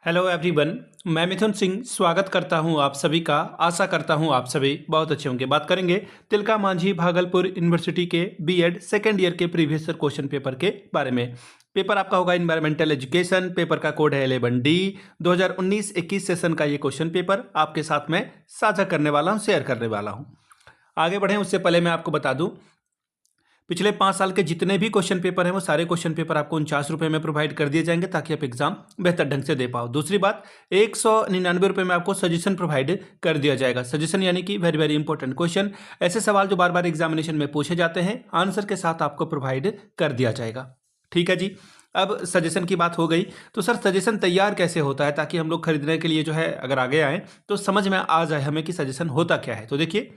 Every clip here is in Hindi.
Hello everyone. मैं मिथुन सिंह स्वागत करता हूं आप सभी का। आशा करता हूं आप सभी बहुत अच्छे होंगे। बात करेंगे तिलका मांझी भागलपुर यूनिवर्सिटी के बीएड सेकेंड ईयर के प्रीवियस ईयर क्वेश्चन पेपर के बारे में। पेपर आपका होगा इन्वायरमेंटल एजुकेशन। पेपर का कोड है 11D। 2019-21 सेशन का ये क्वेश्चन पेपर आपके साथ में साझा करने वाला हूँ, शेयर करने वाला हूँ। आगे बढ़ें उससे पहले मैं आपको बता दूँ, पिछले 5 साल के जितने भी क्वेश्चन पेपर हैं वो सारे क्वेश्चन पेपर आपको 49 रुपये में प्रोवाइड कर दिए जाएंगे ताकि आप एग्जाम बेहतर ढंग से दे पाओ। दूसरी बात, 199 रुपये में आपको सजेशन प्रोवाइड कर दिया जाएगा। सजेशन यानी कि वेरी वेरी इंपॉर्टेंट क्वेश्चन, ऐसे सवाल जो बार बार एग्जामिनेशन में पूछे जाते हैं, आंसर के साथ आपको प्रोवाइड कर दिया जाएगा। ठीक है जी। अब सजेशन की बात हो गई तो सर सजेशन तैयार कैसे होता है ताकि हम लोग खरीदने के लिए जो है अगर आगे आए तो समझ में आ जाए हमें कि सजेशन होता क्या है। तो देखिए,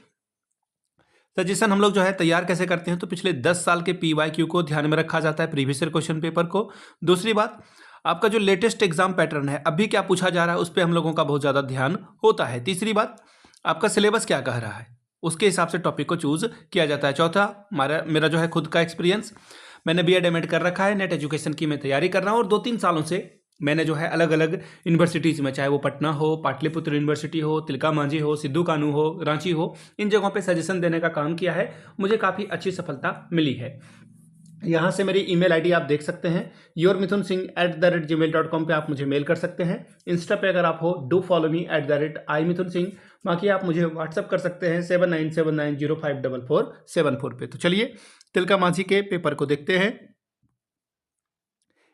सजेशन हम लोग जो है तैयार कैसे करते हैं तो पिछले 10 साल के PYQ को ध्यान में रखा जाता है, प्रीवियस ईयर क्वेश्चन पेपर को। दूसरी बात, आपका जो लेटेस्ट एग्जाम पैटर्न है, अभी क्या पूछा जा रहा है, उस पर हम लोगों का बहुत ज़्यादा ध्यान होता है। तीसरी बात, आपका सिलेबस क्या कह रहा है, उसके हिसाब से टॉपिक को चूज किया जाता है। चौथा, मेरा जो है खुद का एक्सपीरियंस, मैंने BEd MAd कर रखा है, नेट एजुकेशन की मैं तैयारी कर रहा हूँ और 2-3 सालों से मैंने जो है अलग अलग यूनिवर्सिटीज़ में, चाहे वो पटना हो, पाटलिपुत्र यूनिवर्सिटी हो, तिलका मांझी हो, सिद्धू कानू हो, रांची हो, इन जगहों पे सजेशन देने का काम किया है। मुझे काफ़ी अच्छी सफलता मिली है। यहाँ से मेरी ईमेल आईडी आप देख सकते हैं, yourmithunsingh@gmail.com पे आप मुझे मेल कर सकते हैं। इंस्टा पे अगर आप हो, डू फॉलो मी @imithunsingh। बाकी आप मुझे व्हाट्सअप कर सकते हैं 7979054474 पे। तो चलिए तिलका मांझी के पेपर को देखते हैं।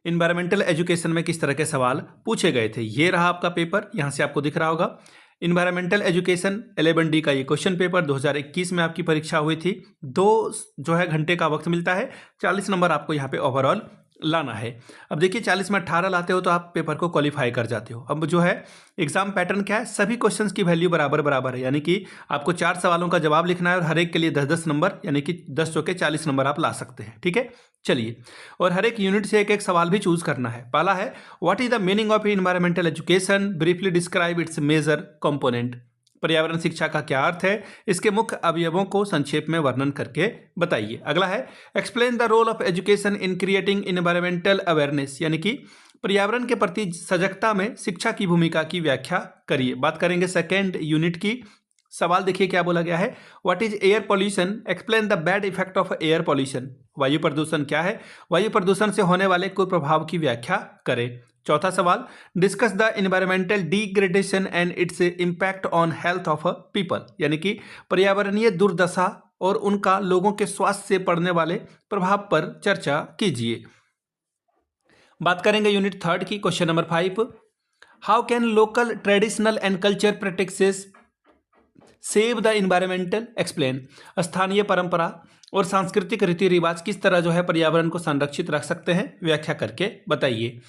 इन्वायरमेंटल एजुकेशन में किस तरह के सवाल पूछे गए थे। ये रहा आपका पेपर, यहाँ से आपको दिख रहा होगा। इन्वायरमेंटल एजुकेशन 11D का ये क्वेश्चन पेपर 2021 में आपकी परीक्षा हुई थी। 2 जो है घंटे का वक्त मिलता है, 40 नंबर आपको यहाँ पे ओवरऑल लाना है। अब देखिए, 40 में 18 लाते हो तो आप पेपर को क्वालिफाई कर जाते हो। अब जो है एग्जाम पैटर्न क्या है, सभी क्वेश्चंस की वैल्यू बराबर बराबर है, यानी कि आपको 4 सवालों का जवाब लिखना है और हर एक के लिए 10-10 नंबर, यानी कि 10 चौके 40 नंबर आप ला सकते हैं। ठीक है, चलिए। और हर एक यूनिट से एक एक सवाल भी चूज करना है। पहला है, what is the meaning of environmental education, briefly describe its major component. पर्यावरण शिक्षा का क्या अर्थ है, इसके मुख्य अवयवों को संक्षेप में वर्णन करके बताइए। अगला है, explain the role of education in creating environmental awareness, यानी कि पर्यावरण के प्रति सजगता में शिक्षा की भूमिका की व्याख्या करिए। बात करेंगे सेकेंड यूनिट की। सवाल देखिए क्या बोला गया है, what is air pollution, explain the bad effect of air pollution. वायु प्रदूषण क्या है, वायु प्रदूषण से होने वाले कुप्रभाव की व्याख्या करें। चौथा सवाल, discuss the environmental degradation and its impact on health of people, यानी कि पर्यावरणीय दुर्दशा और उनका लोगों के स्वास्थ्य से पड़ने वाले प्रभाव पर चर्चा कीजिए। बात करेंगे यूनिट थर्ड की, question number 5, how can local traditional and culture practices save the environmental, explain. स्थानीय परंपरा और सांस्कृतिक रीति रिवाज किस तरह जो है पर्यावरण को संरक्षित रख सकते हैं, व्याख्या करके बताइए।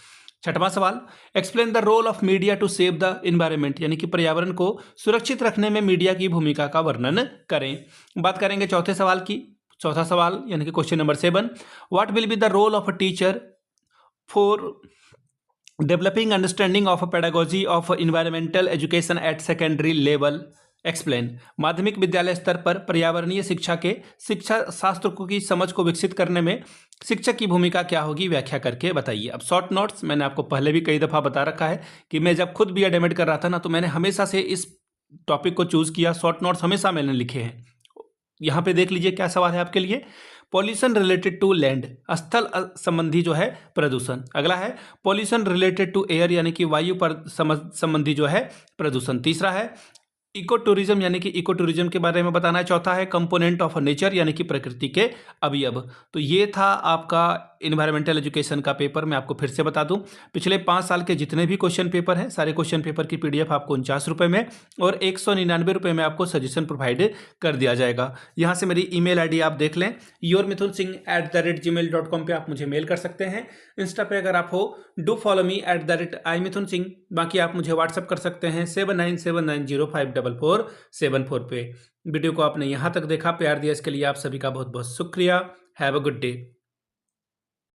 छठवां सवाल, explain the role of media to save the environment, यानी कि पर्यावरण को सुरक्षित रखने में मीडिया की भूमिका का वर्णन करें। बात करेंगे चौथे सवाल की। चौथा सवाल यानी कि question number 7, what will be the role of a teacher for developing understanding of pedagogy of environmental education at secondary level, explain. माध्यमिक विद्यालय स्तर पर पर्यावरणीय शिक्षा के शिक्षा शास्त्र की समझ को विकसित करने में शिक्षक की भूमिका क्या होगी, व्याख्या करके बताइए। अब शॉर्ट नोट्स मैंने आपको पहले भी कई दफ़ा बता रखा है कि मैं जब खुद BEd MAd कर रहा था ना, तो मैंने हमेशा से इस टॉपिक को चूज़ किया। शॉर्ट नोट्स हमेशा मैंने लिखे हैं। यहाँ पे देख लीजिए क्या सवाल है आपके लिए, पॉल्यूशन रिलेटेड टू लैंड, स्थल संबंधी जो है प्रदूषण। अगला है, पॉल्यूशन रिलेटेड टू एयर, यानी कि वायु पर संबंधी जो है प्रदूषण। तीसरा है, इको टूरिज्म, यानी कि इको टूरिज्म के बारे में बताना है। चौथा है, कंपोनेंट ऑफ नेचर, यानी कि प्रकृति के अवयव। तो ये था आपका इन्वायरमेंटल एजुकेशन का पेपर। मैं आपको फिर से बता दूं, पिछले 5 साल के जितने भी क्वेश्चन पेपर हैं, सारे क्वेश्चन पेपर की PDF आपको 49 रुपये में और 199 रुपये में आपको सजेशन प्रोवाइड कर दिया जाएगा। यहाँ से मेरी ईमेल आईडी आप देख लें, yourmithunsingh@gmail.com पे आप मुझे मेल कर सकते हैं। इंस्टा पे अगर आप हो, डू फॉलो मी @imithunsingh। बाकी आप मुझे व्हाट्सअप कर सकते हैं 7979054474 पे। वीडियो को आपने यहाँ तक देखा, प्यार दिया, इसके लिए आप सभी का बहुत बहुत शुक्रिया। Have a good day.